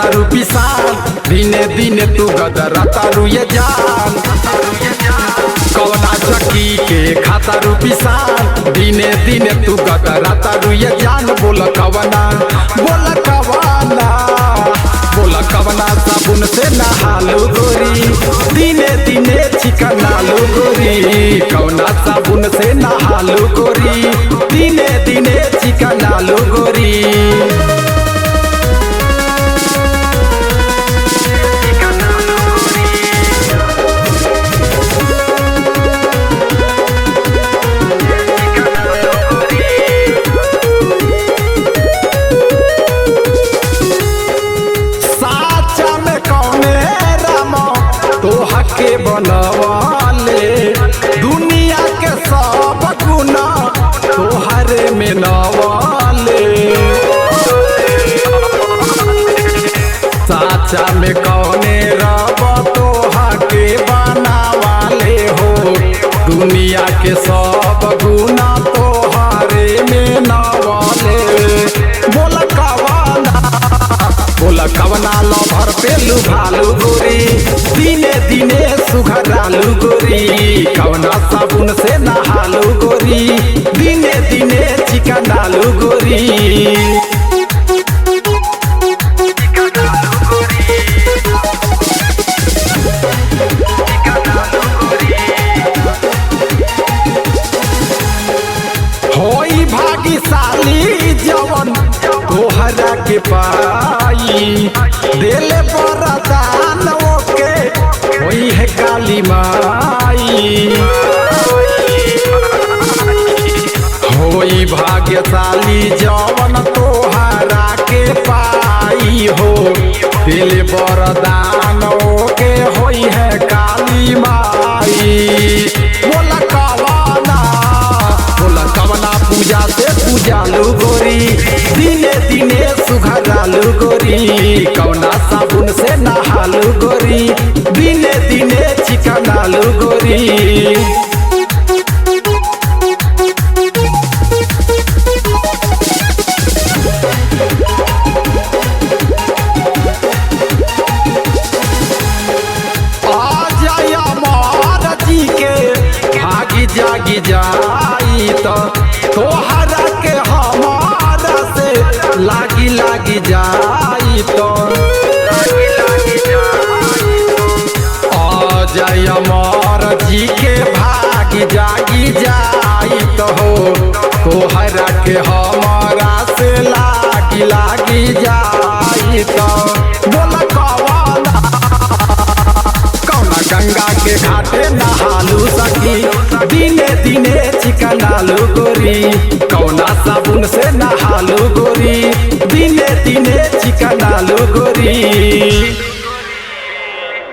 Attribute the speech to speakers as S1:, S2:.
S1: तारू पिसान, दिने दिने तू गदरा तारू ये जान। कवना चक्की के खातारू पिसान, दिने दिने तू गदरा तारू ये जान। बोल कवना साबुन से नहालू गोरी, दिने दिने चिकनालू गोरी। कवना साबुन से नहालू गोरी, दिने दिने चिकनालू गोरी। के बनवाले दुनिया के सब गुना तोहरे में नवाले। साचा में कौने रब तोहा के बनावाले हो, दुनिया के सब गुना तोहरे में नवाले। बोला कवना लभर पे लुभालू गोरी, दिने दिने सुघरालू गोरी। कवना साबुन से नहालू गोरी, दिने दिने चिकनालू गोरी। होई भाग्यशाली जवन तोहरा के पाई, दिल वरदान ओके होई है काली माई। होई भाग्यशाली जवन तोहरा के पाई हो, दिल वरदान ओके होई है काली माई। बोला पूजा से पूजालू गोरी, दिने दिने सुघरालू गोरी। कवना साबुन से नहालू गोरी, दिने दिने चिकनालू गोरी। जागी जाई तो तोहरा के हमारा से लागी जाई तो आ जाई अमर जी के भागी जागी जाई तो हो, तोहरा के हमारा से लागी जाई तो। बोला कवना गंगा के घाटे नहालू सकी, दिने दिने चिकनालू गोरी। कवना साबुन से नहालू गोरी, दिने दिने चिकनालू गोरी।